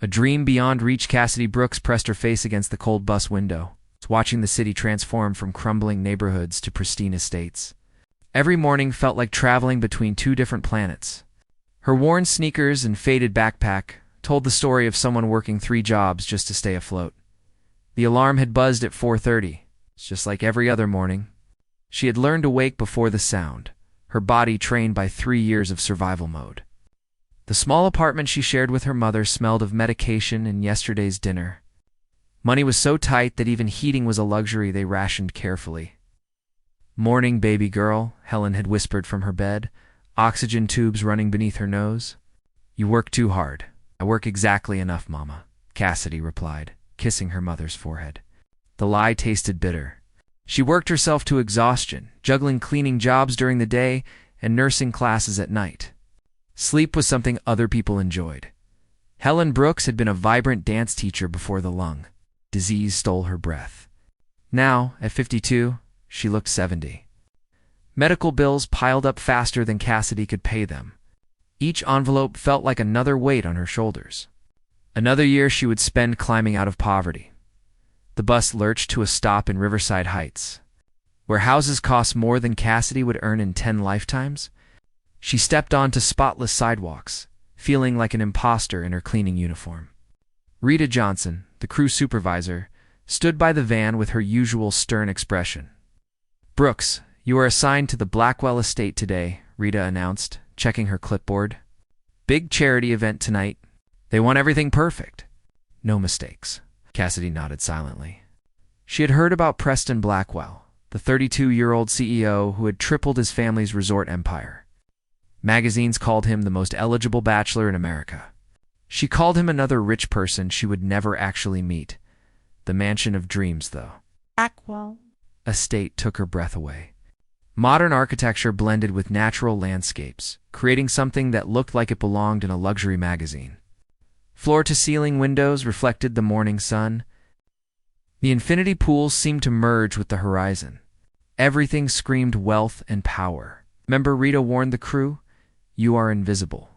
A dream beyond reach. Cassidy Brooks pressed her face against the cold bus window, watching the city transform from crumbling neighborhoods to pristine estates. Every morning felt like traveling between two different planets. Her worn sneakers and faded backpack told the story of someone working 3 jobs just to stay afloat. The alarm had buzzed at 4:30. It's just like every other morning. She had learned to wake before the sound, her body trained by 3 years of survival mode. The small apartment she shared with her mother smelled of medication and yesterday's dinner. Money was so tight that even heating was a luxury they rationed carefully. "Morning, baby girl," Helen had whispered from her bed, oxygen tubes running beneath her nose. "You work too hard." "I work exactly enough, Mama," Cassidy replied, kissing her mother's forehead. The lie tasted bitter. She worked herself to exhaustion, juggling cleaning jobs during the day and nursing classes at night. Sleep was something other people enjoyed. Helen Brooks had been a vibrant dance teacher before the lung. Disease stole her breath. Now, at 52, she looked 70. Medical bills piled up faster than Cassidy could pay them. Each envelope felt like another weight on her shoulders. Another year she would spend climbing out of poverty. The bus lurched to a stop in Riverside Heights, where houses cost more than Cassidy would earn in 10 lifetimes. She stepped onto spotless sidewalks, feeling like an imposter in her cleaning uniform. Rita Johnson, the crew supervisor, stood by the van with her usual stern expression. "Brooks, you are assigned to the Blackwell estate today," Rita announced, checking her clipboard. "Big charity event tonight. They want everything perfect. No mistakes." Cassidy nodded silently. She had heard about Preston Blackwell, the 32-year-old CEO who had tripled his family's resort empire. Magazines called him the most eligible bachelor in America. She called him another rich person she would never actually meet. The mansion of dreams, though. Blackwell Estate took her breath away. Modern architecture blended with natural landscapes, creating something that looked like it belonged in a luxury magazine. Floor-to-ceiling windows reflected the morning sun. The infinity pools seemed to merge with the horizon. Everything screamed wealth and power. Remember, Rita warned the crew? "You are invisible.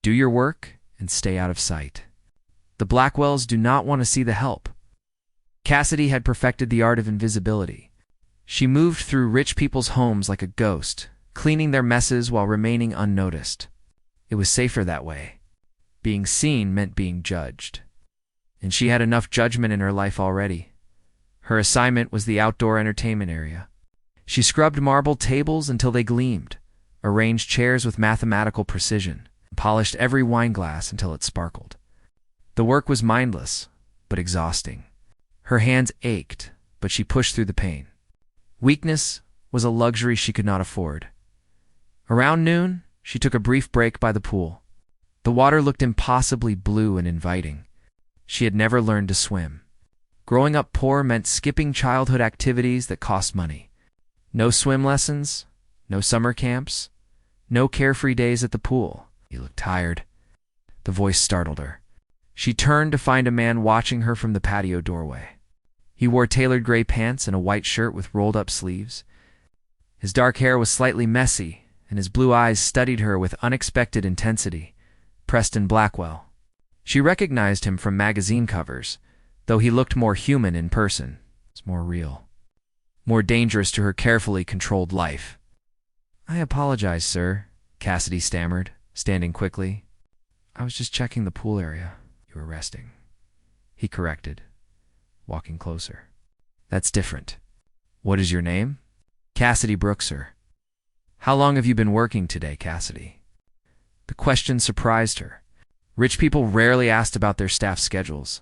Do your work and stay out of sight." The Blackwells do not want to see the help. Cassidy had perfected the art of invisibility. She moved through rich people's homes like a ghost, cleaning their messes while remaining unnoticed. It was safer that way. Being seen meant being judged. And she had enough judgment in her life already. Her assignment was the outdoor entertainment area. She scrubbed marble tables until they gleamed, arranged chairs with mathematical precision, and polished every wine glass until it sparkled. The work was mindless, but exhausting. Her hands ached, but she pushed through the pain. Weakness was a luxury she could not afford. Around noon, she took a brief break by the pool. The water looked impossibly blue and inviting. She had never learned to swim. Growing up poor meant skipping childhood activities that cost money. No swim lessons, no summer camps, no carefree days at the pool. "You look tired." The voice startled her. She turned to find a man watching her from the patio doorway. He wore tailored gray pants and a white shirt with rolled-up sleeves. His dark hair was slightly messy, and his blue eyes studied her with unexpected intensity. Preston Blackwell. She recognized him from magazine covers, though he looked more human in person. It's more real. More dangerous to her carefully controlled life. "I apologize, sir," Cassidy stammered, standing quickly. "I was just checking the pool area." "You were resting," he corrected, walking closer. "That's different. What is your name?" "Cassidy Brooks, sir." "How long have you been working today, Cassidy?" The question surprised her. Rich people rarely asked about their staff schedules.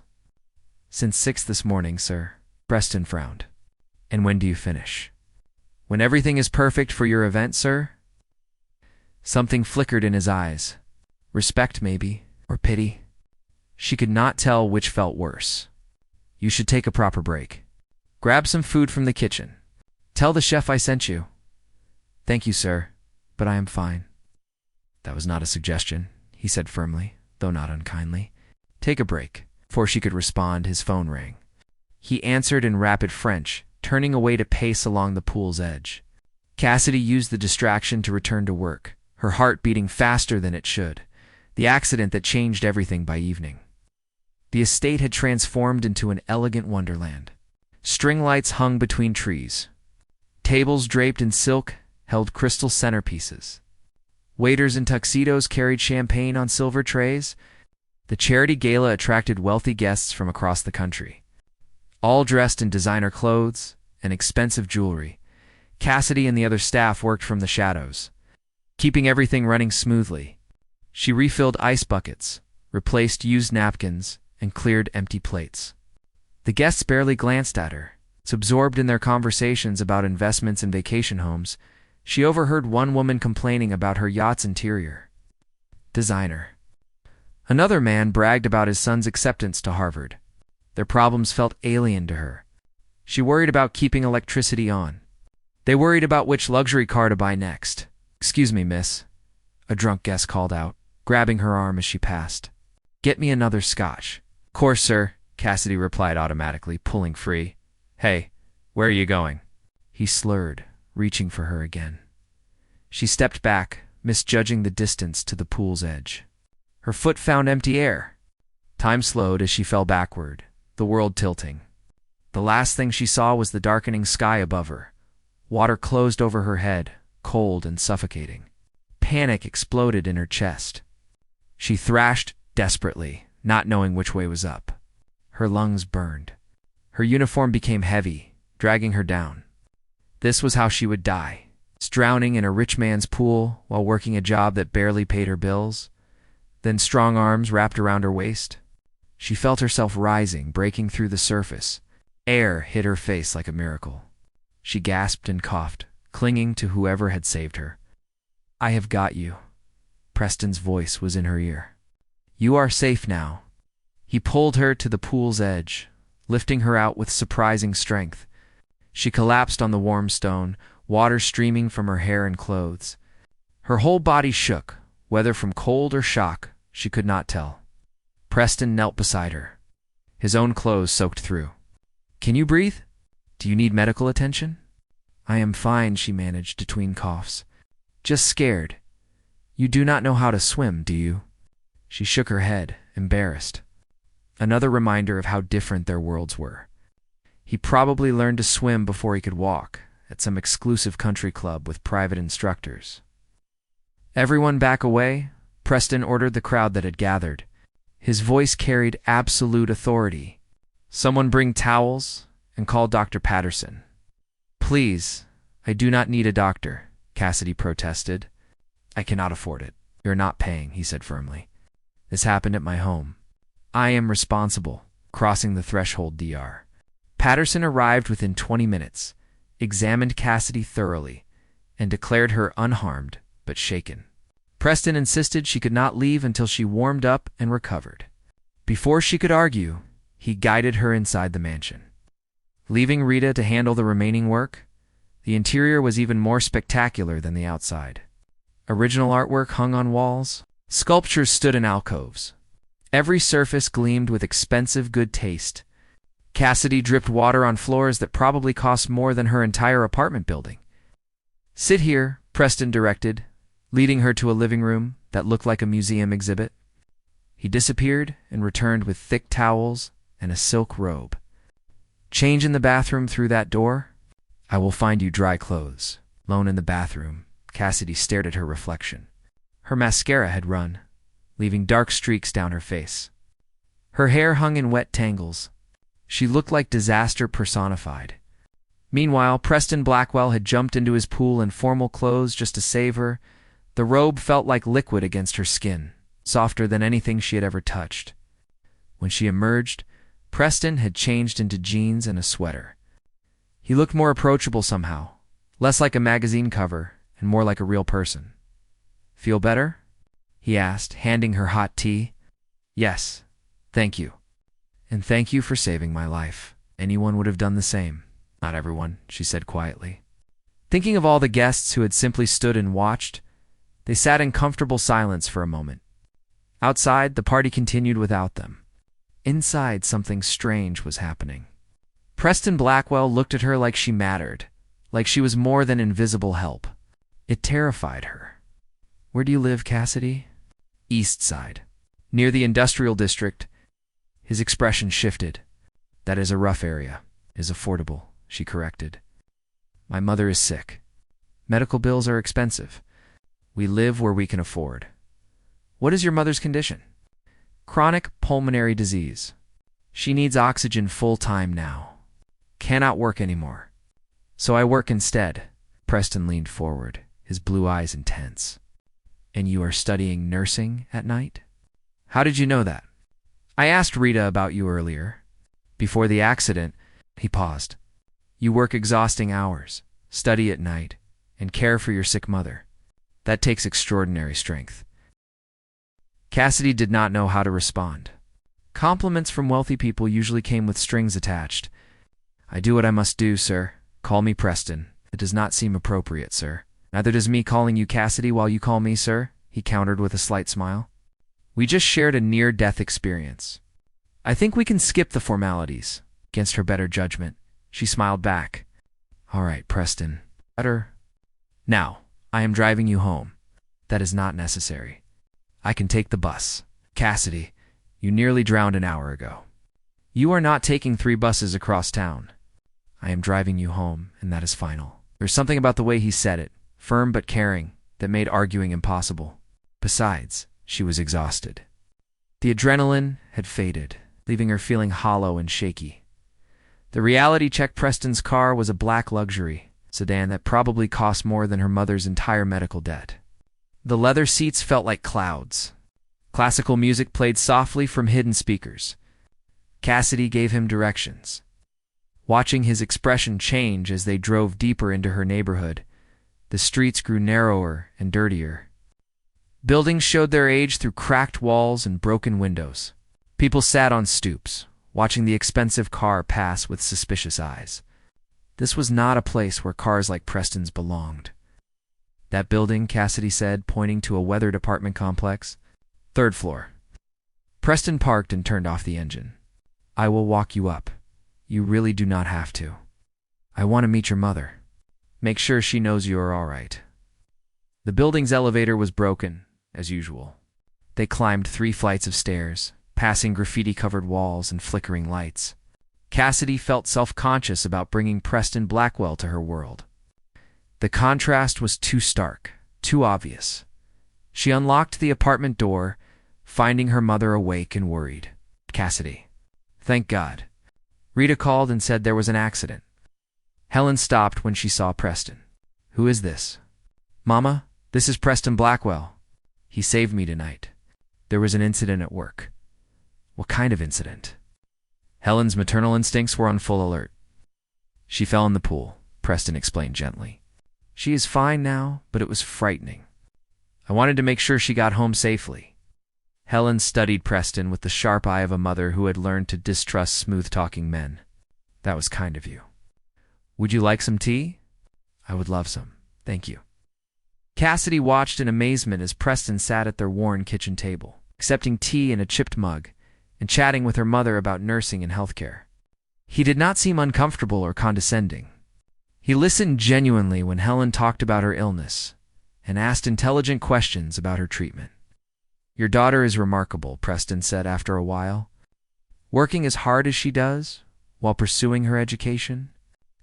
"Since 6 this morning, sir." Preston frowned. "And when do you finish?" "When everything is perfect for your event, sir." Something flickered in his eyes. Respect, maybe, or pity. She could not tell which felt worse. "You should take a proper break. Grab some food from the kitchen. Tell the chef I sent you." "Thank you, sir, but I am fine." That was not a suggestion, he said firmly, though not unkindly. "Take a break." Before she could respond, his phone rang. He answered in rapid French, turning away to pace along the pool's edge. Cassidy used the distraction to return to work, her heart beating faster than it should, the accident that changed everything by evening. The estate had transformed into an elegant wonderland. String lights hung between trees. Tables draped in silk held crystal centerpieces. Waiters in tuxedos carried champagne on silver trays. The charity gala attracted wealthy guests from across the country. All dressed in designer clothes and expensive jewelry, Cassidy and the other staff worked from the shadows, keeping everything running smoothly. She refilled ice buckets, replaced used napkins, and cleared empty plates. The guests barely glanced at her. Absorbed in their conversations about investments and vacation homes, she overheard one woman complaining about her yacht's interior. Designer. Another man bragged about his son's acceptance to Harvard. Their problems felt alien to her. She worried about keeping electricity on. They worried about which luxury car to buy next. "Excuse me, miss," a drunk guest called out, grabbing her arm as she passed. "Get me another scotch." "Course, sir," Cassidy replied automatically, pulling free. "Hey, where are you going?" He slurred, reaching for her again. She stepped back, misjudging the distance to the pool's edge. Her foot found empty air. Time slowed as she fell backward, the world tilting. The last thing she saw was the darkening sky above her. Water closed over her head, cold and suffocating. Panic exploded in her chest. She thrashed desperately, not knowing which way was up. Her lungs burned. Her uniform became heavy, dragging her down. This was how she would die, drowning in a rich man's pool while working a job that barely paid her bills. Then strong arms wrapped around her waist. She felt herself rising, breaking through the surface. Air hit her face like a miracle. She gasped and coughed, clinging to whoever had saved her. "I have got you." Preston's voice was in her ear. "You are safe now." He pulled her to the pool's edge, lifting her out with surprising strength. She collapsed on the warm stone, water streaming from her hair and clothes. Her whole body shook, whether from cold or shock, she could not tell. Preston knelt beside her, his own clothes soaked through. "Can you breathe? Do you need medical attention?" "I am fine," she managed between coughs. "Just scared. You do not know how to swim, do you?" She shook her head, embarrassed. Another reminder of how different their worlds were. He probably learned to swim before he could walk, at some exclusive country club with private instructors. "Everyone back away," Preston ordered the crowd that had gathered. His voice carried absolute authority. "Someone bring towels and call Dr. Patterson." "Please, I do not need a doctor," Cassidy protested. "I cannot afford it." "You're not paying," he said firmly. "This happened at my home. I am responsible." Crossing the threshold, Dr. Patterson arrived within 20 minutes, examined Cassidy thoroughly, and declared her unharmed but shaken. Preston insisted she could not leave until she warmed up and recovered. Before she could argue, he guided her inside the mansion. Leaving Rita to handle the remaining work, the interior was even more spectacular than the outside. Original artwork hung on walls. Sculptures stood in alcoves. Every surface gleamed with expensive good taste. Cassidy dripped water on floors that probably cost more than her entire apartment building. "Sit here," Preston directed, leading her to a living room that looked like a museum exhibit. He disappeared and returned with thick towels and a silk robe. "Change in the bathroom through that door. I will find you dry clothes." Alone in the bathroom, Cassidy stared at her reflection. Her mascara had run, leaving dark streaks down her face. Her hair hung in wet tangles. She looked like disaster personified. Meanwhile, Preston Blackwell had jumped into his pool in formal clothes just to save her. The robe felt like liquid against her skin, softer than anything she had ever touched. When she emerged, Preston had changed into jeans and a sweater. He looked more approachable somehow, less like a magazine cover and more like a real person. "Feel better?" he asked, handing her hot tea. "Yes, thank you. And thank you for saving my life. Anyone would have done the same." "Not everyone," she said quietly. Thinking of all the guests who had simply stood and watched, they sat in comfortable silence for a moment. Outside, the party continued without them. Inside, something strange was happening. Preston Blackwell looked at her like she mattered, like she was more than invisible help. It terrified her. "Where do you live, Cassidy?" "East Side, near the industrial district." His expression shifted. That is a rough area. Is affordable, she corrected. My mother is sick. Medical bills are expensive. We live where we can afford. What is your mother's condition? Chronic pulmonary disease. She needs oxygen full-time now. Cannot work anymore. So I work instead. Preston leaned forward, his blue eyes intense. And you are studying nursing at night? How did you know that? I asked Rita about you earlier. Before the accident, he paused. You work exhausting hours, study at night, and care for your sick mother. That takes extraordinary strength. Cassidy did not know how to respond. Compliments from wealthy people usually came with strings attached. I do what I must do, sir. Call me Preston. It does not seem appropriate, sir. Neither does me calling you Cassidy while you call me sir, he countered with a slight smile. We just shared a near-death experience. I think we can skip the formalities. Against her better judgment, she smiled back. All right, Preston. Better. Now, I am driving you home. That is not necessary. I can take the bus. Cassidy, you nearly drowned an hour ago. You are not taking 3 buses across town. I am driving you home, and that is final. There's something about the way he said it, firm but caring, that made arguing impossible. Besides, she was exhausted. The adrenaline had faded, leaving her feeling hollow and shaky. The reality check Preston's car was a black luxury sedan that probably cost more than her mother's entire medical debt. The leather seats felt like clouds. Classical music played softly from hidden speakers. Cassidy gave him directions. Watching his expression change as they drove deeper into her neighborhood, the streets grew narrower and dirtier. Buildings showed their age through cracked walls and broken windows. People sat on stoops, watching the expensive car pass with suspicious eyes. This was not a place where cars like Preston's belonged. That building, Cassidy said, pointing to a weathered apartment complex. 3rd floor. Preston parked and turned off the engine. I will walk you up. You really do not have to. I want to meet your mother. Make sure she knows you are all right. The building's elevator was broken, as usual. They climbed 3 flights of stairs, passing graffiti-covered walls and flickering lights. Cassidy felt self-conscious about bringing Preston Blackwell to her world. The contrast was too stark, too obvious. She unlocked the apartment door, finding her mother awake and worried. Cassidy. Thank God. Rita called and said there was an accident. Helen stopped when she saw Preston. Who is this? Mama, this is Preston Blackwell. He saved me tonight. There was an incident at work. What kind of incident? Helen's maternal instincts were on full alert. She fell in the pool, Preston explained gently. She is fine now, but it was frightening. I wanted to make sure she got home safely. Helen studied Preston with the sharp eye of a mother who had learned to distrust smooth-talking men. That was kind of you. Would you like some tea? I would love some. Thank you. Cassidy watched in amazement as Preston sat at their worn kitchen table, accepting tea in a chipped mug, and chatting with her mother about nursing and healthcare. He did not seem uncomfortable or condescending. He listened genuinely when Helen talked about her illness and asked intelligent questions about her treatment. Your daughter is remarkable, Preston said after a while. Working as hard as she does while pursuing her education,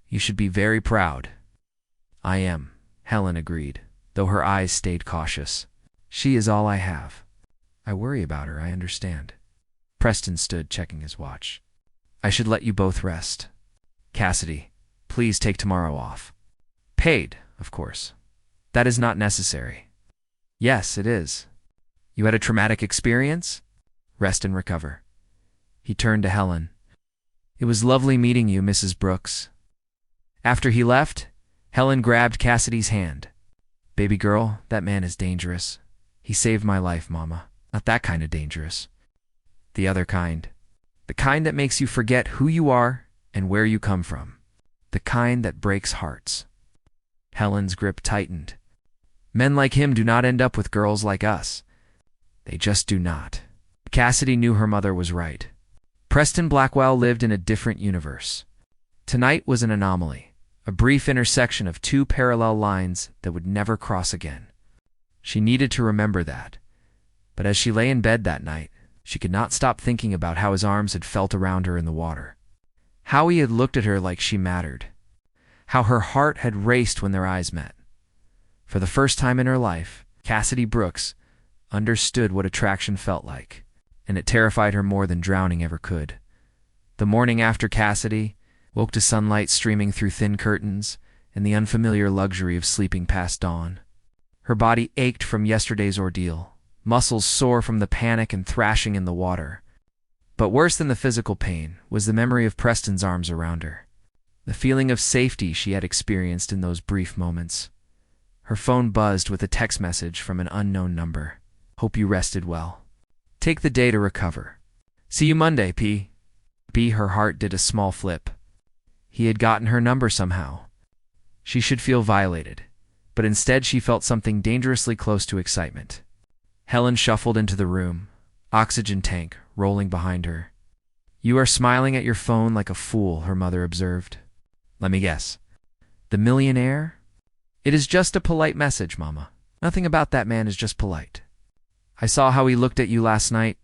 you should be very proud. I am, Helen agreed, though her eyes stayed cautious. She is all I have. I worry about her, I understand. Preston stood, checking his watch. I should let you both rest. Cassidy, please take tomorrow off. Paid, of course. That is not necessary. Yes, it is. You had a traumatic experience? Rest and recover. He turned to Helen. It was lovely meeting you, Mrs. Brooks. After he left, Helen grabbed Cassidy's hand. Baby girl, that man is dangerous. He saved my life, Mama. Not that kind of dangerous. The other kind. The kind that makes you forget who you are and where you come from. The kind that breaks hearts. Helen's grip tightened. Men like him do not end up with girls like us. They just do not. Cassidy knew her mother was right. Preston Blackwell lived in a different universe. Tonight was an anomaly, a brief intersection of 2 parallel lines that would never cross again. She needed to remember that. But as she lay in bed that night, She could not stop thinking about how his arms had felt around her in the water. How he had looked at her like she mattered. How her heart had raced when their eyes met. For the first time in her life, Cassidy Brooks understood what attraction felt like, and it terrified her more than drowning ever could. The morning after Cassidy woke to sunlight streaming through thin curtains and the unfamiliar luxury of sleeping past dawn. Her body ached from yesterday's ordeal, muscles sore from the panic and thrashing in the water. But worse than the physical pain was the memory of Preston's arms around her, the feeling of safety she had experienced in those brief moments. Her phone buzzed with a text message from an unknown number. "Hope you rested well. Take the day to recover. See you Monday, P." Her heart did a small flip. He had gotten her number somehow. She should feel violated, but instead she felt something dangerously close to excitement. Helen shuffled into the room, oxygen tank rolling behind her. "You are smiling at your phone like a fool," her mother observed. "Let me guess. The millionaire?" "It is just a polite message, Mama. Nothing about that man is just polite. I saw how he looked at you last night,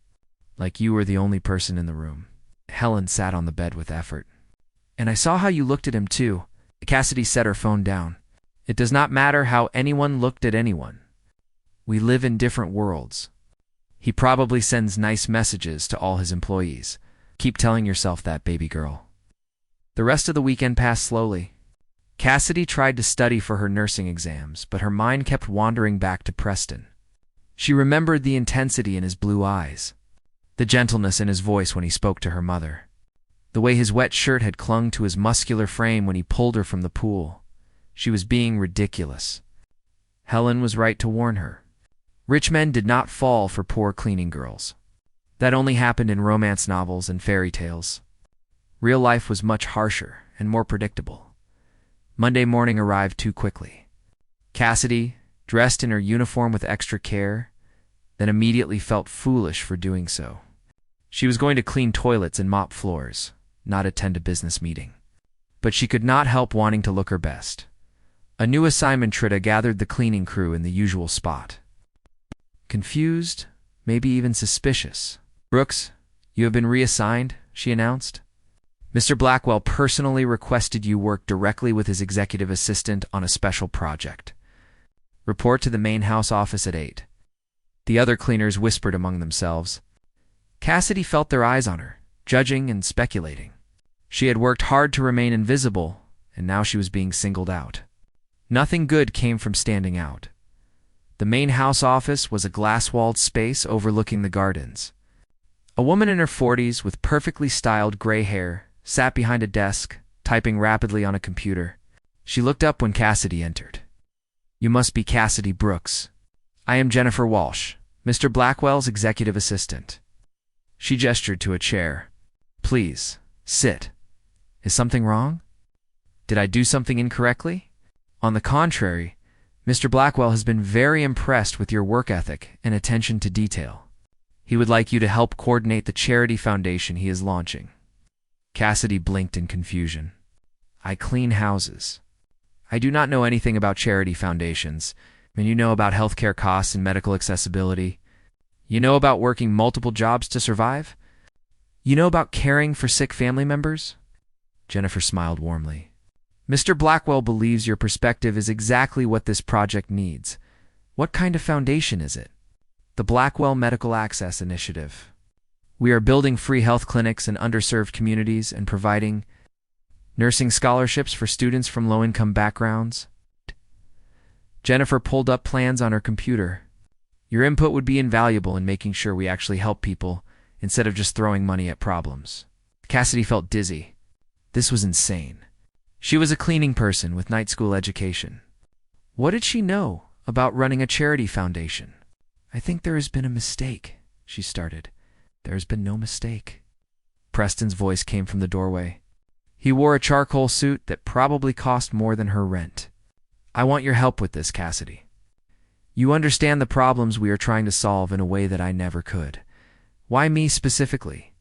like you were the only person in the room." Helen sat on the bed with effort. "And I saw how you looked at him too." Cassidy set her phone down. "It does not matter how anyone looked at anyone. We live in different worlds. He probably sends nice messages to all his employees. Keep telling yourself that, baby girl." The rest of the weekend passed slowly. Cassidy tried to study for her nursing exams, but her mind kept wandering back to Preston. She remembered the intensity in his blue eyes, the gentleness in his voice when he spoke to her mother, the way his wet shirt had clung to his muscular frame when he pulled her from the pool. She was being ridiculous. Helen was right to warn her. Rich men did not fall for poor cleaning girls. That only happened in romance novels and fairy tales. Real life was much harsher and more predictable. Monday morning arrived too quickly. Cassidy, dressed in her uniform with extra care, then immediately felt foolish for doing so. She was going to clean toilets and mop floors, not attend a business meeting. But she could not help wanting to look her best. A new assignment Trita gathered the cleaning crew in the usual spot. Confused, maybe even suspicious. "Brooks, you have been reassigned," she announced. "Mr. Blackwell personally requested you work directly with his executive assistant on a special project. Report to the main house office at 8. The other cleaners whispered among themselves. Cassidy felt their eyes on her, judging and speculating. She had worked hard to remain invisible, and now she was being singled out. Nothing good came from standing out. The main house office was a glass-walled space overlooking the gardens. A woman in her 40s with perfectly styled gray hair sat behind a desk, typing rapidly on a computer. She looked up when Cassidy entered. "You must be Cassidy Brooks. I am Jennifer Walsh, Mr. Blackwell's executive assistant." She gestured to a chair. "Please, sit. Is something wrong? Did I do something incorrectly?" "On the contrary, Mr. Blackwell has been very impressed with your work ethic and attention to detail. He would like you to help coordinate the charity foundation he is launching." Cassidy blinked in confusion. "I clean houses. I do not know anything about charity foundations. And you know about healthcare costs and medical accessibility. You know about working multiple jobs to survive? You know about caring for sick family members?" Jennifer smiled warmly. "Mr. Blackwell believes your perspective is exactly what this project needs. What kind of foundation is it?" "The Blackwell Medical Access Initiative. We are building free health clinics in underserved communities and providing nursing scholarships for students from low-income backgrounds." Jennifer pulled up plans on her computer. "Your input would be invaluable in making sure we actually help people instead of just throwing money at problems." Cassidy felt dizzy. This was insane. She was a cleaning person with night school education. What did she know about running a charity foundation? "I think there has been a mistake," she started. "There has been no mistake." Preston's voice came from the doorway. He wore a charcoal suit that probably cost more than her rent. "I want your help with this, Cassidy. You understand the problems we are trying to solve in a way that I never could. Why me specifically?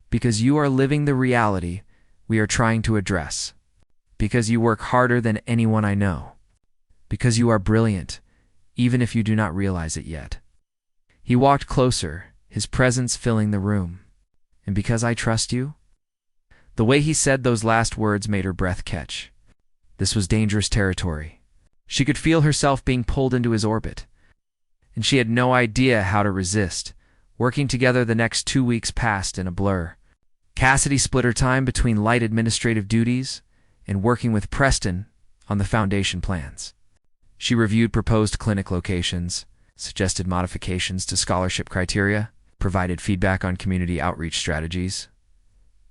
Because you are living the reality we are trying to address. Because you work harder than anyone I know. Because you are brilliant, even if you do not realize it yet." He walked closer, his presence filling the room. And because I trust you? The way he said those last words made her breath catch. This was dangerous territory. She could feel herself being pulled into his orbit, and she had no idea how to resist. Working together, the next 2 weeks passed in a blur. Cassidy split her time between light administrative duties and working with Preston on the foundation plans. She reviewed proposed clinic locations, suggested modifications to scholarship criteria, provided feedback on community outreach strategies.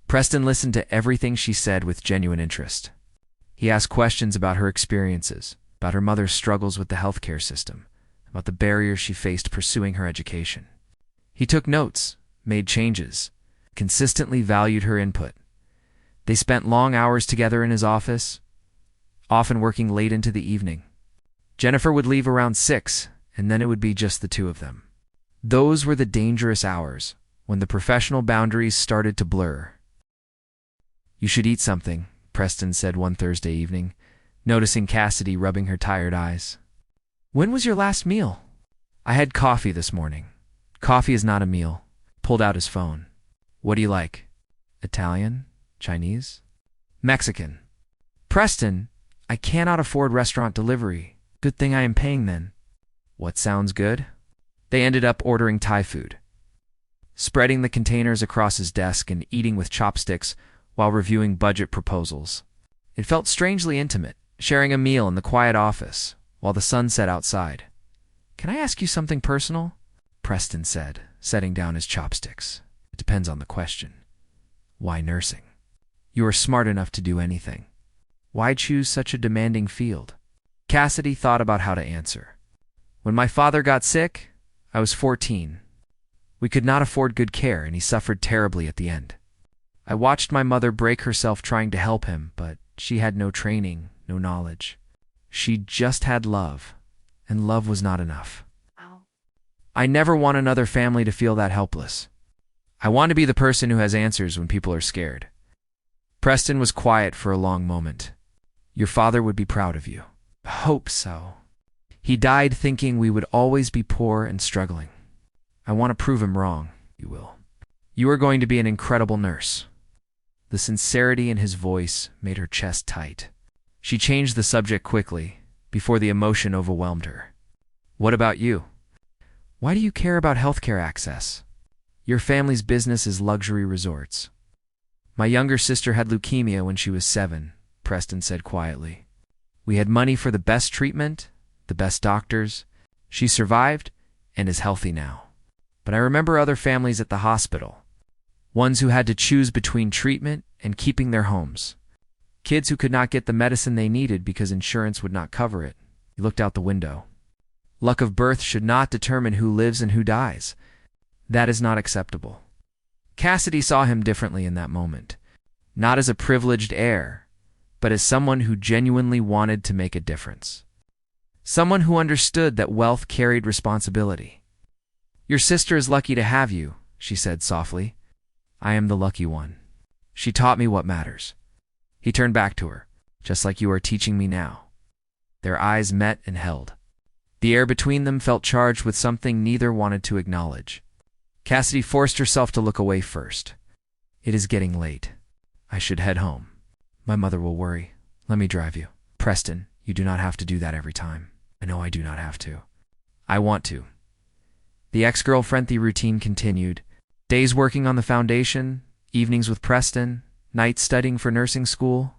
Preston listened to everything she said with genuine interest. He asked questions about her experiences, about her mother's struggles with the healthcare system, about the barriers she faced pursuing her education. He took notes, made changes, consistently valued her input. They spent long hours together in his office, often working late into the evening. Jennifer would leave around 6, and then it would be just the two of them. Those were the dangerous hours, when the professional boundaries started to blur. "You should eat something," Preston said one Thursday evening, noticing Cassidy rubbing her tired eyes. "When was your last meal?" "I had coffee this morning." "Coffee is not a meal." Pulled out his phone. "What do you like? Italian? Chinese?" "Mexican." "Preston, I cannot afford restaurant delivery. Good thing I am paying then." "What sounds good?" They ended up ordering Thai food, spreading the containers across his desk and eating with chopsticks while reviewing budget proposals. It felt strangely intimate, sharing a meal in the quiet office while the sun set outside. "Can I ask you something personal?" Preston said, setting down his chopsticks. "It depends on the question." "Why nursing? You are smart enough to do anything. Why choose such a demanding field?" Cassidy thought about how to answer. "When my father got sick, I was 14. We could not afford good care, and he suffered terribly at the end. I watched my mother break herself trying to help him, but she had no training, no knowledge. She just had love, and love was not enough. I never want another family to feel that helpless. I want to be the person who has answers when people are scared." Preston was quiet for a long moment. "Your father would be proud of you." "Hope so. He died thinking we would always be poor and struggling. I want to prove him wrong." "You will. You are going to be an incredible nurse." The sincerity in his voice made her chest tight. She changed the subject quickly, before the emotion overwhelmed her. "What about you? Why do you care about healthcare access? Your family's business is luxury resorts." "My younger sister had leukemia when she was 7, Preston said quietly. "We had money for the best treatment, the best doctors. She survived and is healthy now. But I remember other families at the hospital, ones who had to choose between treatment and keeping their homes. Kids who could not get the medicine they needed because insurance would not cover it." He looked out the window. "Luck of birth should not determine who lives and who dies. That is not acceptable." Cassidy saw him differently in that moment, not as a privileged heir, but as someone who genuinely wanted to make a difference. Someone who understood that wealth carried responsibility. "Your sister is lucky to have you," she said softly. "I am the lucky one. She taught me what matters." He turned back to her. "Just like you are teaching me now." Their eyes met and held. The air between them felt charged with something neither wanted to acknowledge. Cassidy forced herself to look away first. "It is getting late. I should head home. My mother will worry. Let me drive you." "Preston, you do not have to do that every time." "I know I do not have to. I want to." The ex-girlfriendly routine continued. Days working on the foundation, evenings with Preston, nights studying for nursing school.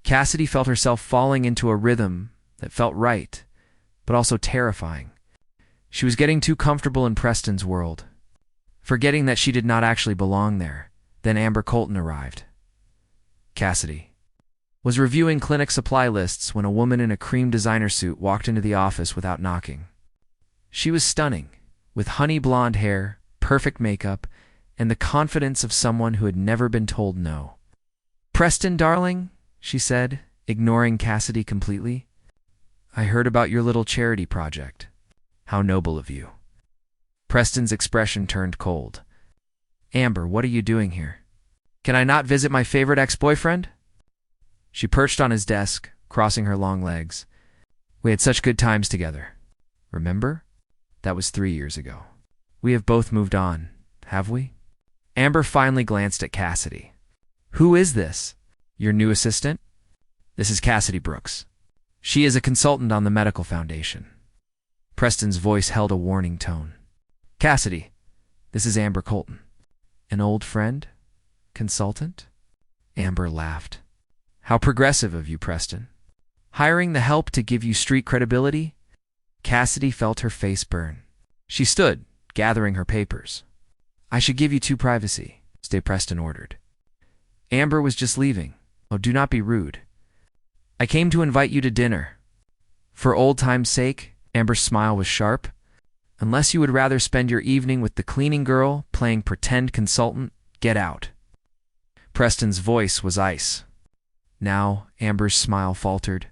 Cassidy felt herself falling into a rhythm that felt right, but also terrifying. She was getting too comfortable in Preston's world, forgetting that she did not actually belong there. Then Amber Colton arrived. Cassidy was reviewing clinic supply lists when a woman in a cream designer suit walked into the office without knocking. She was stunning, with honey blonde hair, perfect makeup, and the confidence of someone who had never been told no. "Preston, darling," she said, ignoring Cassidy completely. "I heard about your little charity project. How noble of you." Preston's expression turned cold. "Amber, what are you doing here? Can I not visit my favorite ex-boyfriend?" She perched on his desk, crossing her long legs. "We had such good times together. Remember? That was 3 years ago. We have both moved on, have we? Amber finally glanced at Cassidy. Who is this? Your new assistant? This is Cassidy Brooks. She is a consultant on the medical foundation. Preston's voice held a warning tone. Cassidy, this is Amber Colton. An old friend? Consultant? Amber laughed. How progressive of you, Preston. Hiring the help to give you street credibility? Cassidy felt her face burn. She stood, gathering her papers. I should give you privacy, Preston ordered. Amber was just leaving. Oh, do not be rude. I came to invite you to dinner. For old time's sake, Amber's smile was sharp. Unless you would rather spend your evening with the cleaning girl playing pretend consultant, get out. Preston's voice was ice. Now, Amber's smile faltered.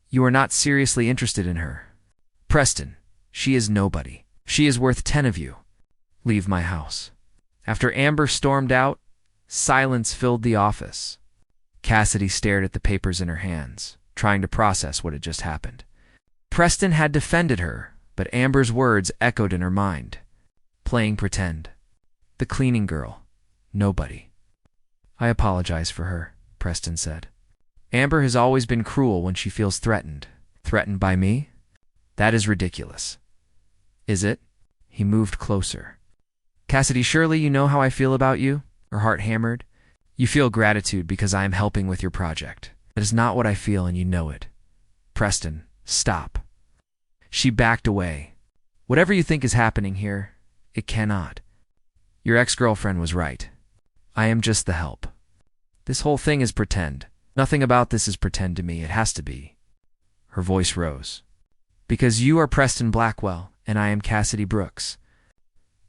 You are not seriously interested in her. Preston, she is nobody. She is worth 10 of you. Leave my house. After Amber stormed out, silence filled the office. Cassidy stared at the papers in her hands, trying to process what had just happened. Preston had defended her, but Amber's words echoed in her mind. Playing pretend. The cleaning girl. Nobody. I apologize for her, Preston said. Amber has always been cruel when she feels threatened. Threatened by me? That is ridiculous. Is it? He moved closer. Cassidy, surely you know how I feel about you? Her heart hammered. You feel gratitude because I am helping with your project. That is not what I feel, and you know it. Preston, stop. She backed away. Whatever you think is happening here, it cannot. Your ex-girlfriend was right. I am just the help. This whole thing is pretend. Nothing about this is pretend to me. It has to be. Her voice rose. Because you are Preston Blackwell, and I am Cassidy Brooks.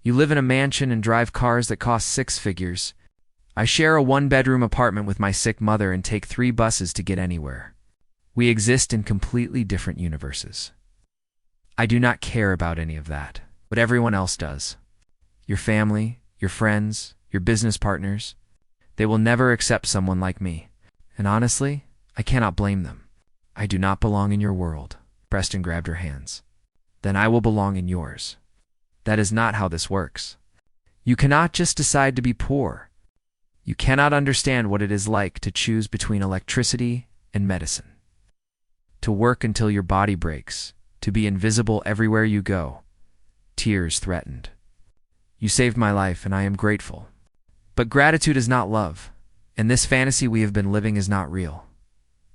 You live in a mansion and drive cars that cost 6 figures. I share a 1-bedroom apartment with my sick mother and take 3 buses to get anywhere. We exist in completely different universes. I do not care about any of that, but everyone else does. Your family, your friends, your business partners, they will never accept someone like me. And honestly, I cannot blame them. I do not belong in your world. Preston grabbed her hands. Then I will belong in yours. That is not how this works. You cannot just decide to be poor. You cannot understand what it is like to choose between electricity and medicine. To work until your body breaks, to be invisible everywhere you go. Tears threatened. You saved my life, and I am grateful. But gratitude is not love, and this fantasy we have been living is not real.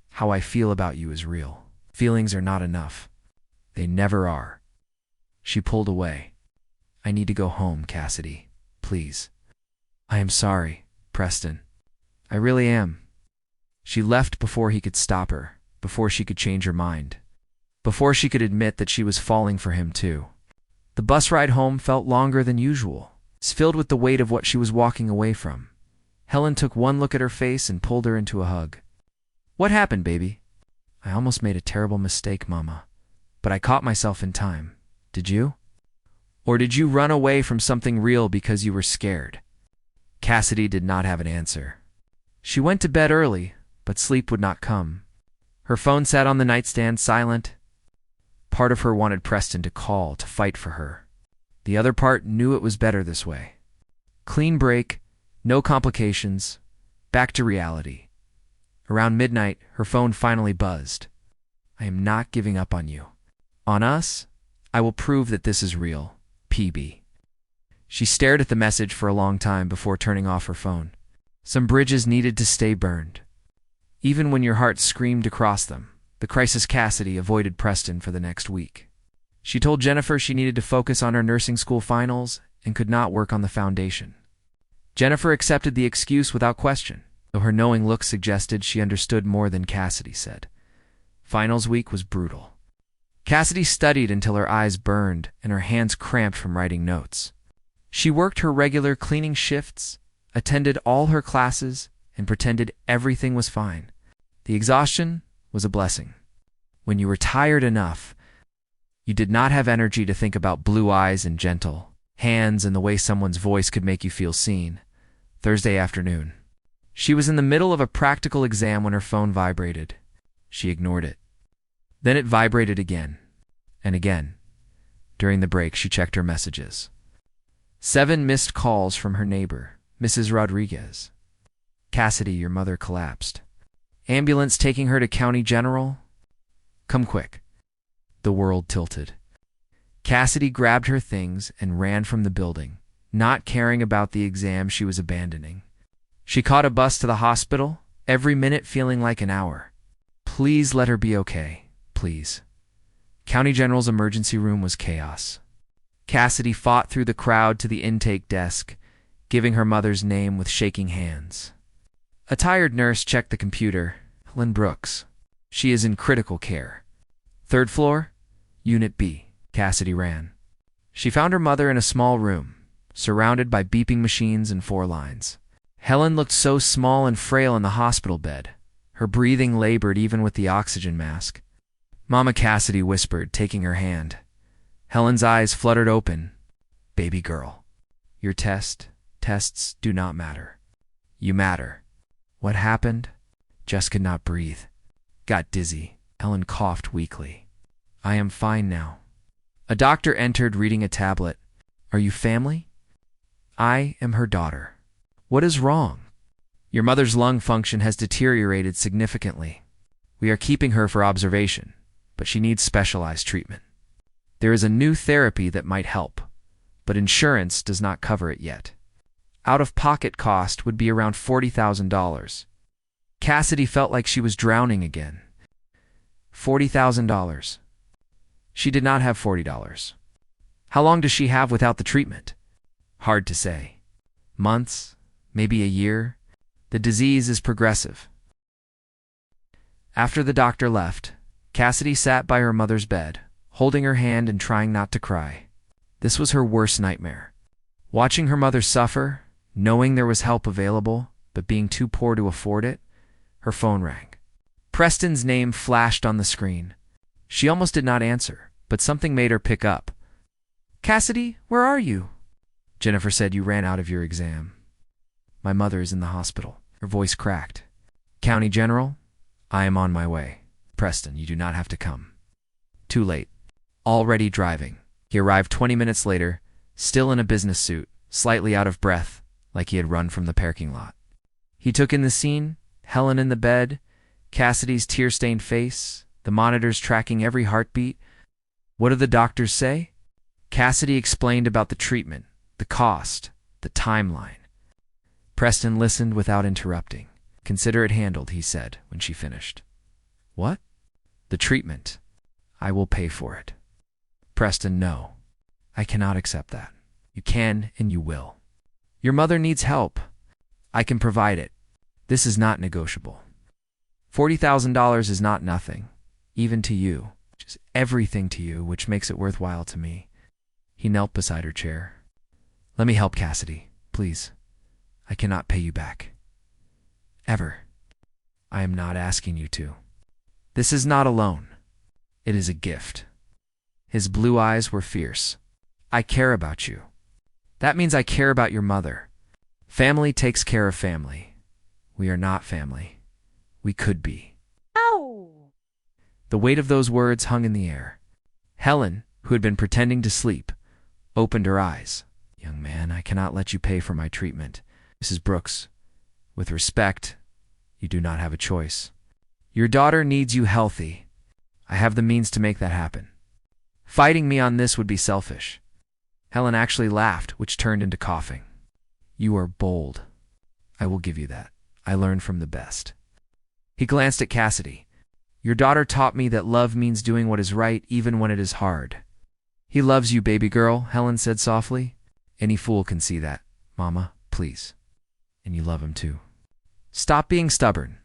How I feel about you is real. Feelings are not enough. They never are. She pulled away. I need to go home, Cassidy. Please. I am sorry, Preston. I really am. She left before he could stop her, before she could change her mind, before she could admit that she was falling for him too. The bus ride home felt longer than usual. It's filled with the weight of what she was walking away from. Helen took one look at her face and pulled her into a hug. What happened, baby? I almost made a terrible mistake, Mama. But I caught myself in time. Did you? Or did you run away from something real because you were scared? Cassidy did not have an answer. She went to bed early, but sleep would not come. Her phone sat on the nightstand silent. Part of her wanted Preston to call, to fight for her. The other part knew it was better this way. Clean break, no complications, back to reality. Around midnight, her phone finally buzzed. I am not giving up on you. On us, I will prove that this is real. PB. She stared at the message for a long time before turning off her phone. Some bridges needed to stay burned. Even when your heart screamed across them, the crisis Cassidy avoided Preston for the next week. She told Jennifer she needed to focus on her nursing school finals and could not work on the foundation. Jennifer accepted the excuse without question, though her knowing look suggested she understood more than Cassidy said. Finals week was brutal. Cassidy studied until her eyes burned and her hands cramped from writing notes. She worked her regular cleaning shifts, attended all her classes, and pretended everything was fine. The exhaustion was a blessing. When you were tired enough, you did not have energy to think about blue eyes and gentle hands and the way someone's voice could make you feel seen. Thursday afternoon. She was in the middle of a practical exam when her phone vibrated. She ignored it. Then it vibrated again, and again. During the break, she checked her messages. 7 missed calls from her neighbor, Mrs. Rodriguez. Cassidy, your mother collapsed. Ambulance taking her to County General? Come quick. The world tilted. Cassidy grabbed her things and ran from the building, not caring about the exam she was abandoning. She caught a bus to the hospital, every minute feeling like an hour. Please let her be okay, please. County General's emergency room was chaos. Cassidy fought through the crowd to the intake desk, giving her mother's name with shaking hands. A tired nurse checked the computer. Helen Brooks. She is in critical care. 3rd floor, Unit B. Cassidy ran. She found her mother in a small room, surrounded by beeping machines and 4 lines. Helen looked so small and frail in the hospital bed. Her breathing labored even with the oxygen mask. Mama, Cassidy whispered, taking her hand. Helen's eyes fluttered open. Baby girl, your tests do not matter. You matter. What happened? Jess could not breathe. Got dizzy. Helen coughed weakly. I am fine now. A doctor entered reading a tablet. Are you family? I am her daughter. What is wrong? Your mother's lung function has deteriorated significantly. We are keeping her for observation, but she needs specialized treatment. There is a new therapy that might help, but insurance does not cover it yet. Out-of-pocket cost would be around $40,000. Cassidy felt like she was drowning again. $40,000. She did not have $40. How long does she have without the treatment? Hard to say. Months, maybe a year. The disease is progressive. After the doctor left, Cassidy sat by her mother's bed, holding her hand and trying not to cry. This was her worst nightmare. Watching her mother suffer, knowing there was help available, but being too poor to afford it. Her phone rang. Preston's name flashed on the screen. She almost did not answer, but something made her pick up. Cassidy, where are you? Jennifer said you ran out of your exam. My mother is in the hospital. Her voice cracked. County General? I am on my way. Preston, you do not have to come. Too late. Already driving. He arrived 20 minutes later, still in a business suit, slightly out of breath, like he had run from the parking lot. He took in the scene, Helen in the bed, Cassidy's tear-stained face, the monitors tracking every heartbeat. What did the doctors say? Cassidy explained about the treatment, the cost, the timeline. Preston listened without interrupting. Consider it handled, he said when she finished. What? The treatment. I will pay for it. Preston, no. I cannot accept that. You can and you will. Your mother needs help. I can provide it. This is not negotiable. $40,000 is not nothing, even to you, which is everything to you, which makes it worthwhile to me. He knelt beside her chair. Let me help, Cassidy, please. I cannot pay you back. Ever. I am not asking you to. This is not a loan. It is a gift. His blue eyes were fierce. I care about you. That means I care about your mother. Family takes care of family. We are not family. We could be. Ow! The weight of those words hung in the air. Helen, who had been pretending to sleep, opened her eyes. Young man, I cannot let you pay for my treatment. Mrs. Brooks, with respect, you do not have a choice. Your daughter needs you healthy. I have the means to make that happen. Fighting me on this would be selfish. Helen actually laughed, which turned into coughing. You are bold. I will give you that. I learned from the best. He glanced at Cassidy. Your daughter taught me that love means doing what is right even when it is hard. He loves you, baby girl, Helen said softly. Any fool can see that. Mama, please. And you love him too. Stop being stubborn.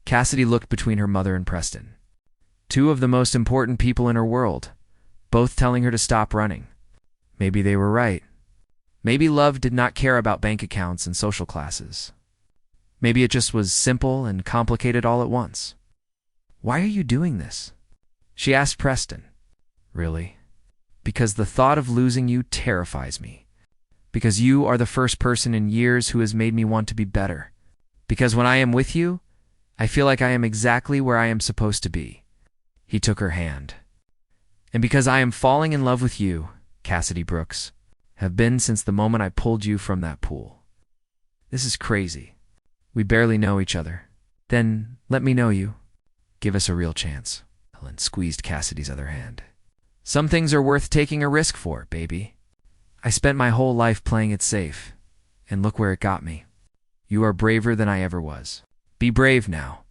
Cassidy looked between her mother and Preston. 2 of the most important people in her world, both telling her to stop running. Maybe they were right. Maybe love did not care about bank accounts and social classes. Maybe it just was simple and complicated all at once. Why are you doing this? She asked Preston. Really? Because the thought of losing you terrifies me. Because you are the first person in years who has made me want to be better. Because when I am with you, I feel like I am exactly where I am supposed to be. He took her hand. And because I am falling in love with you, Cassidy Brooks, Have been since the moment I pulled you from that pool. This is crazy. We barely know each other. Then let me know you. Give us a real chance. Helen squeezed Cassidy's other hand. Some things are worth taking a risk for, baby. I spent my whole life playing it safe, and look where it got me. You are braver than I ever was. Be brave now.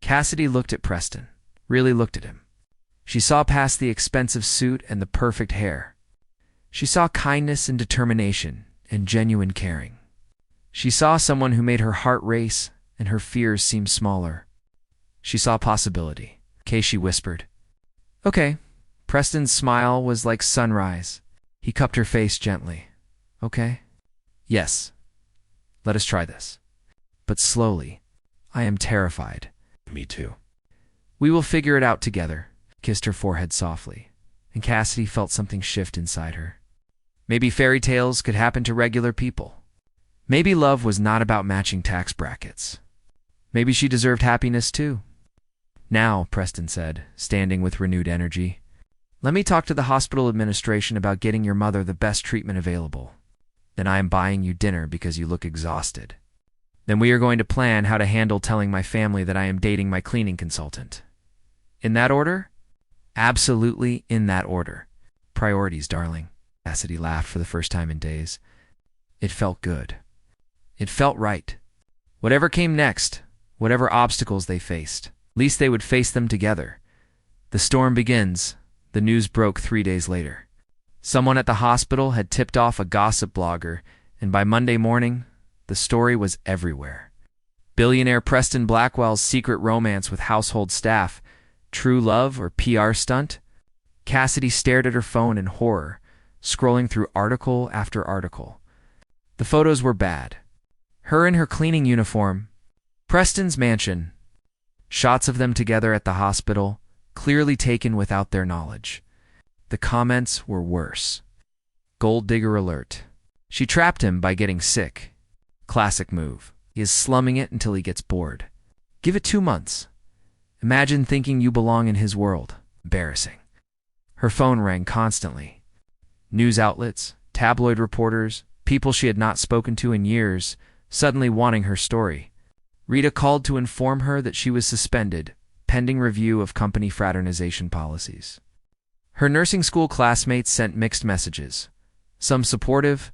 Cassidy looked at Preston, really looked at him. She saw past the expensive suit and the perfect hair. She saw kindness and determination and genuine caring. She saw someone who made her heart race and her fears seem smaller. She saw possibility. Okay, she whispered. Okay. Preston's smile was like sunrise. He cupped her face gently. Okay? Yes. Let us try this. But slowly. I am terrified. Me too. We will figure it out together. Kissed her forehead softly, and Cassidy felt something shift inside her. Maybe fairy tales could happen to regular people. Maybe love was not about matching tax brackets. Maybe she deserved happiness too. Now, Preston said, standing with renewed energy, let me talk to the hospital administration about getting your mother the best treatment available. Then I am buying you dinner because you look exhausted. Then we are going to plan how to handle telling my family that I am dating my cleaning consultant. In that order? Absolutely in that order. Priorities, darling. Cassidy laughed for the first time in days. It felt good. It felt right. Whatever came next, whatever obstacles they faced, at least they would face them together. The storm begins. The news broke 3 days later. Someone at the hospital had tipped off a gossip blogger, and by Monday morning, the story was everywhere. Billionaire Preston Blackwell's secret romance with household staff, true love or PR stunt? Cassidy stared at her phone in horror, scrolling through article after article. The photos were bad. Her in her cleaning uniform, Preston's mansion, shots of them together at the hospital, clearly taken without their knowledge. The comments were worse. Gold digger alert. She trapped him by getting sick. Classic move. He is slumming it until he gets bored. Give it 2 months. Imagine thinking you belong in his world. Embarrassing. Her phone rang constantly. News outlets, tabloid reporters, people she had not spoken to in years, suddenly wanting her story. Rita called to inform her that she was suspended, pending review of company fraternization policies. Her nursing school classmates sent mixed messages, some supportive,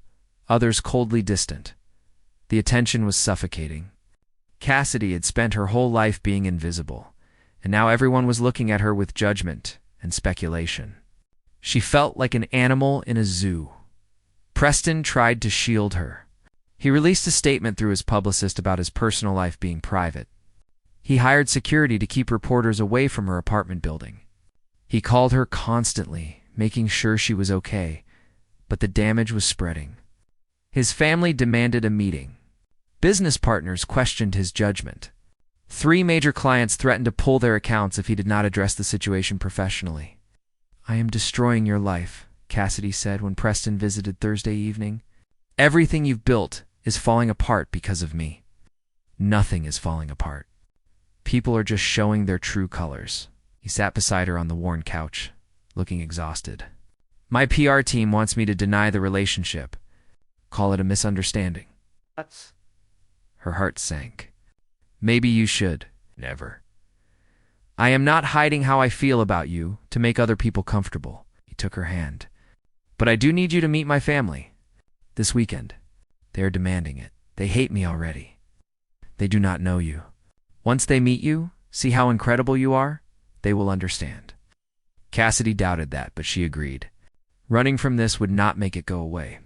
others coldly distant. The attention was suffocating. Cassidy had spent her whole life being invisible, and now everyone was looking at her with judgment and speculation. She felt like an animal in a zoo. Preston tried to shield her. He released a statement through his publicist about his personal life being private. He hired security to keep reporters away from her apartment building. He called her constantly, making sure she was okay, but the damage was spreading. His family demanded a meeting. Business partners questioned his judgment. 3 major clients threatened to pull their accounts if he did not address the situation professionally. I am destroying your life, Cassidy said when Preston visited Thursday evening. Everything you've built is falling apart because of me. Nothing is falling apart. People are just showing their true colors. He sat beside her on the worn couch, looking exhausted. My PR team wants me to deny the relationship. Call it a misunderstanding. What? Her heart sank. Maybe you should. Never. I am not hiding how I feel about you to make other people comfortable. He took her hand. But I do need you to meet my family. This weekend. They are demanding it. They hate me already. They do not know you. Once they meet you, see how incredible you are, they will understand. Cassidy doubted that, but she agreed. Running from this would not make it go away.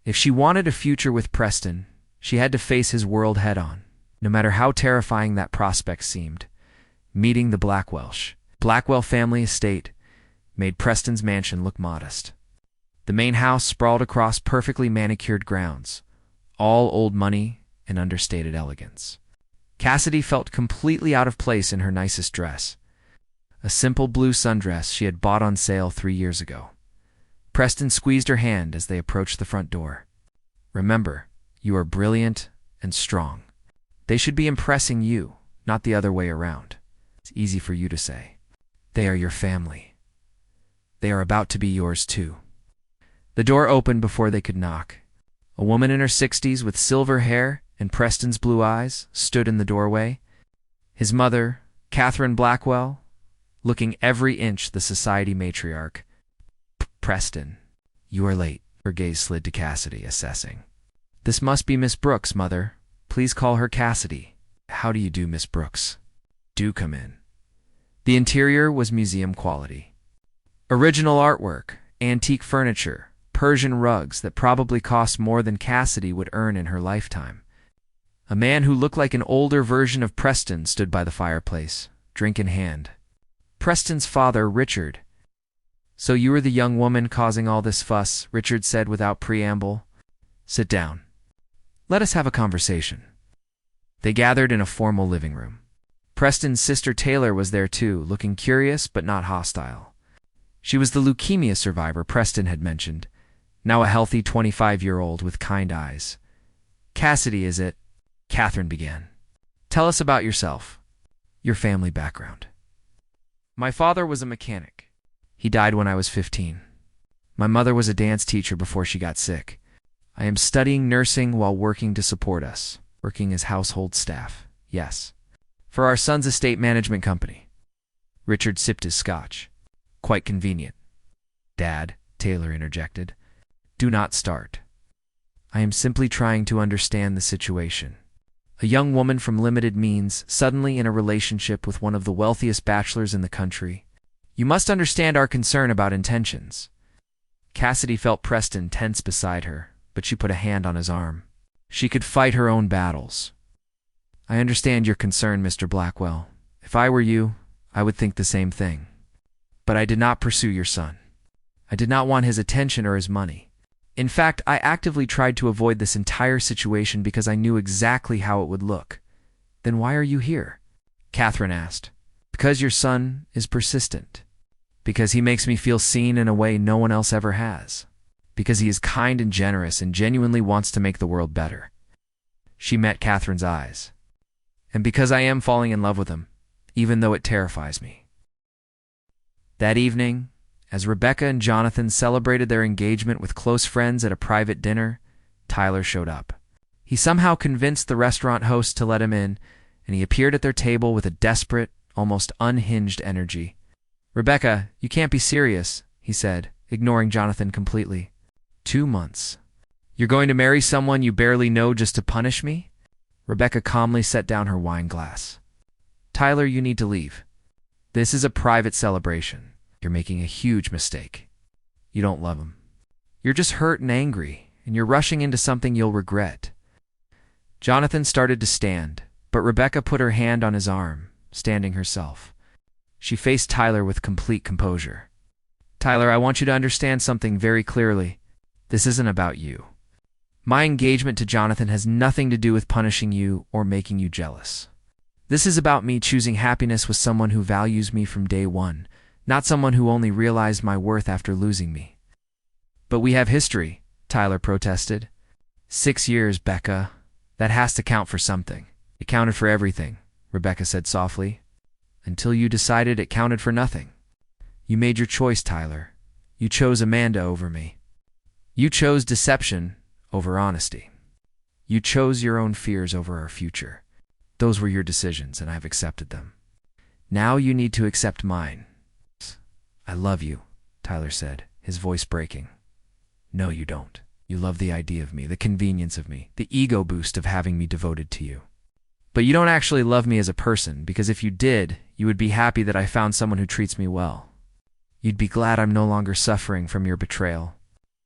If she wanted a future with Preston, she had to face his world head-on, no matter how terrifying that prospect seemed. Meeting the Blackwell family estate made Preston's mansion look modest. The main house sprawled across perfectly manicured grounds, all old money and understated elegance. Cassidy felt completely out of place in her nicest dress, a simple blue sundress she had bought on sale 3 years ago. Preston squeezed her hand as they approached the front door. Remember, you are brilliant and strong. They should be impressing you, not the other way around. It's easy for you to say. They are your family. They are about to be yours too. The door opened before they could knock. A woman in her 60s with silver hair and Preston's blue eyes stood in the doorway. His mother, Catherine Blackwell, looking every inch the society matriarch. Preston, you are late. Her gaze slid to Cassidy, assessing. This must be Miss Brooks, Mother. Please call her Cassidy. How do you do, Miss Brooks? Do come in. The interior was museum quality. Original artwork, antique furniture, Persian rugs that probably cost more than Cassidy would earn in her lifetime. A man who looked like an older version of Preston stood by the fireplace, drink in hand. Preston's father, Richard. So you were the young woman causing all this fuss, Richard said without preamble. Sit down. Let us have a conversation. They gathered in a formal living room. Preston's sister Taylor was there too, looking curious but not hostile. She was the leukemia survivor Preston had mentioned, now a healthy 25-year-old with kind eyes. Cassidy, is it? Catherine began. Tell us about yourself, your family background. My father was a mechanic. He died when I was 15. My mother was a dance teacher before she got sick. I am studying nursing while working to support us, working as household staff, yes, for our son's estate management company. Richard sipped his scotch. Quite convenient. Dad, Taylor interjected. Do not start. I am simply trying to understand the situation. A young woman from limited means, suddenly in a relationship with one of the wealthiest bachelors in the country. You must understand our concern about intentions. Cassidy felt Preston tense beside her, but she put a hand on his arm. She could fight her own battles. I understand your concern, Mr. Blackwell. If I were you, I would think the same thing. But I did not pursue your son. I did not want his attention or his money. In fact, I actively tried to avoid this entire situation because I knew exactly how it would look. Then why are you here? Catherine asked. Because your son is persistent. Because he makes me feel seen in a way no one else ever has. Because he is kind and generous and genuinely wants to make the world better. She met Catherine's eyes. And because I am falling in love with him, even though it terrifies me. That evening, as Rebecca and Jonathan celebrated their engagement with close friends at a private dinner, Tyler showed up. He somehow convinced the restaurant host to let him in, and he appeared at their table with a desperate, almost unhinged energy. Rebecca, you can't be serious, he said, ignoring Jonathan completely. 2 months. You're going to marry someone you barely know just to punish me? Rebecca calmly set down her wine glass. Tyler, you need to leave. This is a private celebration. You're making a huge mistake. You don't love him. You're just hurt and angry, and you're rushing into something you'll regret. Jonathan started to stand, but Rebecca put her hand on his arm, standing herself. She faced Tyler with complete composure. Tyler, I want you to understand something very clearly. This isn't about you. My engagement to Jonathan has nothing to do with punishing you or making you jealous. This is about me choosing happiness with someone who values me from day one, not someone who only realized my worth after losing me. But we have history, Tyler protested. 6 years, Becca. That has to count for something. It counted for everything, Rebecca said softly. Until you decided it counted for nothing. You made your choice, Tyler. You chose Amanda over me. You chose deception over honesty. You chose your own fears over our future. Those were your decisions, and I've accepted them. Now you need to accept mine. I love you, Tyler said, his voice breaking. No, you don't. You love the idea of me, the convenience of me, the ego boost of having me devoted to you. But you don't actually love me as a person, because if you did, you would be happy that I found someone who treats me well. You'd be glad I'm no longer suffering from your betrayal.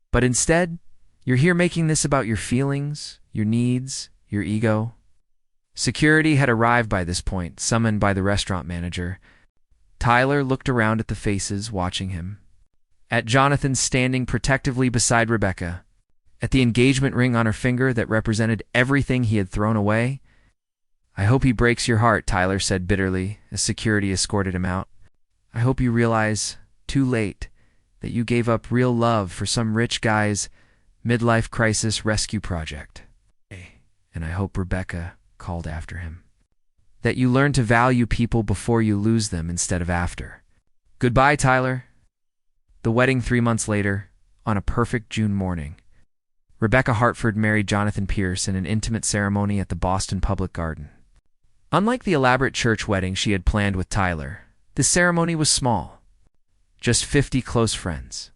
But instead, you're here making this about your feelings, your needs, your ego. Security had arrived by this point, summoned by the restaurant manager. Tyler looked around at the faces watching him. At Jonathan standing protectively beside Rebecca. At the engagement ring on her finger that represented everything he had thrown away. I hope he breaks your heart, Tyler said bitterly as security escorted him out. I hope you realize, too late, that you gave up real love for some rich guy's midlife crisis rescue project. And I hope Rebecca called after him. That you learn to value people before you lose them instead of after. Goodbye, Tyler. The wedding 3 months later, on a perfect June morning. Rebecca Hartford married Jonathan Pierce in an intimate ceremony at the Boston Public Garden. Unlike the elaborate church wedding she had planned with Tyler, this ceremony was small. Just 50 close friends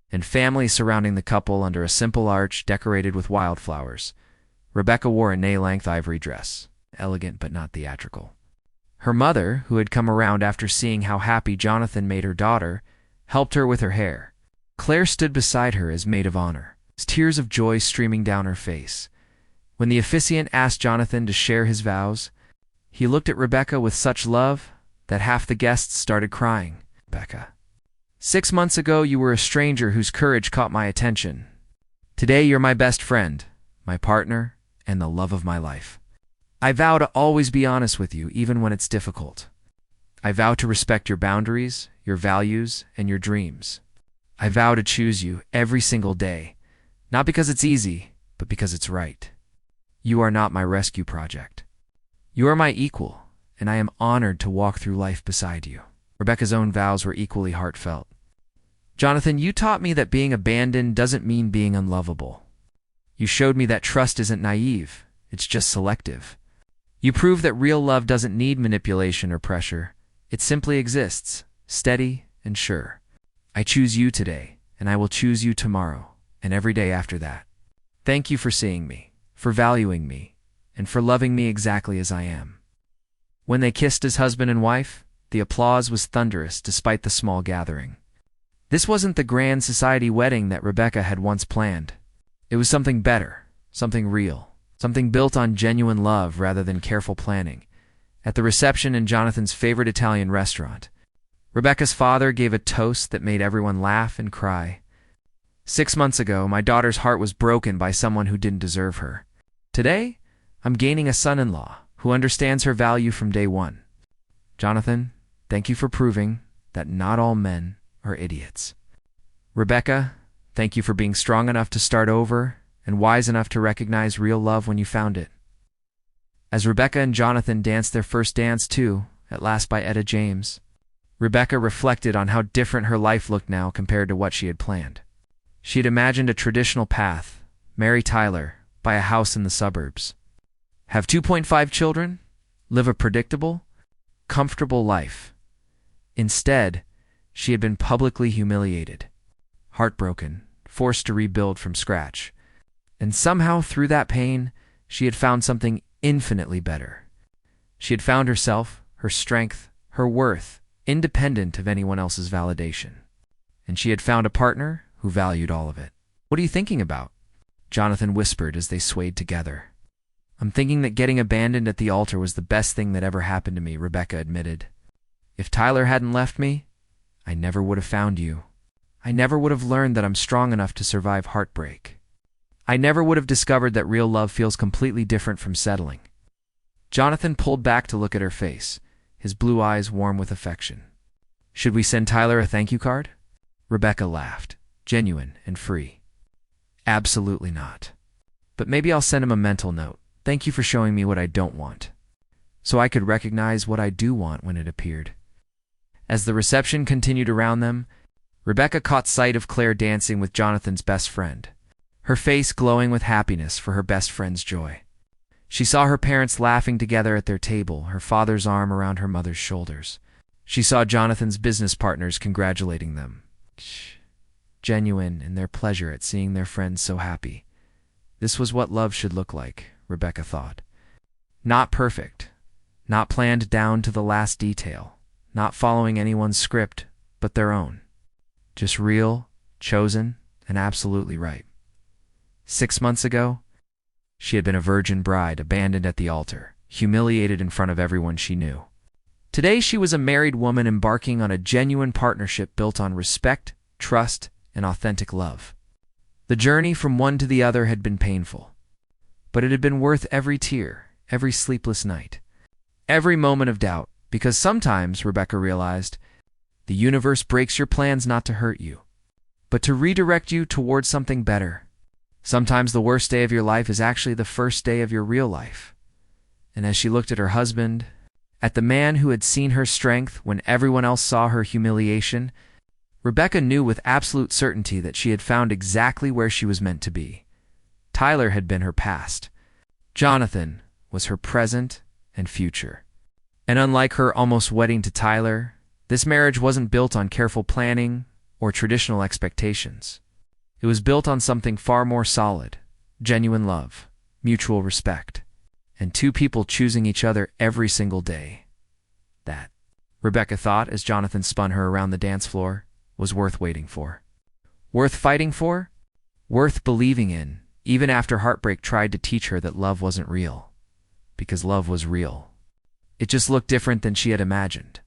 and family surrounding the couple under a simple arch decorated with wildflowers. Rebecca wore a knee-length ivory dress, elegant but not theatrical. Her mother, who had come around after seeing how happy Jonathan made her daughter, helped her with her hair. Claire stood beside her as maid of honor, tears of joy streaming down her face. When the officiant asked Jonathan to share his vows, he looked at Rebecca with such love that half the guests started crying. Rebecca, 6 months ago you were a stranger whose courage caught my attention. Today you're my best friend, my partner, and the love of my life. I vow to always be honest with you, even when it's difficult. I vow to respect your boundaries, your values, and your dreams. I vow to choose you every single day, not because it's easy, but because it's right. You are not my rescue project. You are my equal, and I am honored to walk through life beside you. Rebecca's own vows were equally heartfelt. Jonathan, you taught me that being abandoned doesn't mean being unlovable. You showed me that trust isn't naive, it's just selective. You proved that real love doesn't need manipulation or pressure. It simply exists, steady and sure. I choose you today, and I will choose you tomorrow, and every day after that. Thank you for seeing me, for valuing me, and for loving me exactly as I am. When they kissed as husband and wife, the applause was thunderous despite the small gathering. This wasn't the grand society wedding that Rebecca had once planned. It was something better, something real, something built on genuine love rather than careful planning. At the reception in Jonathan's favorite Italian restaurant, Rebecca's father gave a toast that made everyone laugh and cry. 6 months ago, my daughter's heart was broken by someone who didn't deserve her. Today, I'm gaining a son-in-law who understands her value from day one. Jonathan, thank you for proving that not all men are idiots. Rebecca, thank you for being strong enough to start over and wise enough to recognize real love when you found it. As Rebecca and Jonathan danced their first dance too, at last by Etta James, Rebecca reflected on how different her life looked now compared to what she had planned. She had imagined a traditional path, marry Tyler, buy a house in the suburbs, have 2.5 children, live a predictable, comfortable life. Instead, she had been publicly humiliated, heartbroken, forced to rebuild from scratch. And somehow, through that pain, she had found something infinitely better. She had found herself, her strength, her worth, independent of anyone else's validation. And she had found a partner who valued all of it. What are you thinking about? Jonathan whispered as they swayed together. I'm thinking that getting abandoned at the altar was the best thing that ever happened to me, Rebecca admitted. If Tyler hadn't left me, I never would have found you. I never would have learned that I'm strong enough to survive heartbreak. I never would have discovered that real love feels completely different from settling. Jonathan pulled back to look at her face, his blue eyes warm with affection. Should we send Tyler a thank you card? Rebecca laughed, genuine and free. Absolutely not. But maybe I'll send him a mental note. Thank you for showing me what I don't want, so I could recognize what I do want when it appeared. As the reception continued around them, Rebecca caught sight of Claire dancing with Jonathan's best friend, her face glowing with happiness for her best friend's joy. She saw her parents laughing together at their table, her father's arm around her mother's shoulders. She saw Jonathan's business partners congratulating them, genuine in their pleasure at seeing their friends so happy. This was what love should look like, Rebecca thought. Not perfect, not planned down to the last detail, not following anyone's script but their own. Just real, chosen, and absolutely right. 6 months ago, she had been a virgin bride abandoned at the altar, humiliated in front of everyone she knew. Today she was a married woman embarking on a genuine partnership built on respect, trust, and authentic love. The journey from one to the other had been painful, but it had been worth every tear, every sleepless night, every moment of doubt, because sometimes, Rebecca realized, the universe breaks your plans not to hurt you, but to redirect you towards something better. Sometimes the worst day of your life is actually the first day of your real life. And as she looked at her husband, at the man who had seen her strength when everyone else saw her humiliation, Rebecca knew with absolute certainty that she had found exactly where she was meant to be. Tyler had been her past. Jonathan was her present and future. And unlike her almost wedding to Tyler, this marriage wasn't built on careful planning or traditional expectations. It was built on something far more solid: genuine love, mutual respect, and two people choosing each other every single day. That, Rebecca thought as Jonathan spun her around the dance floor, was worth waiting for. Worth fighting for? Worth believing in, even after heartbreak tried to teach her that love wasn't real. Because love was real. It just looked different than she had imagined,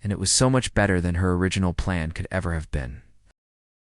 and it was so much better than her original plan could ever have been.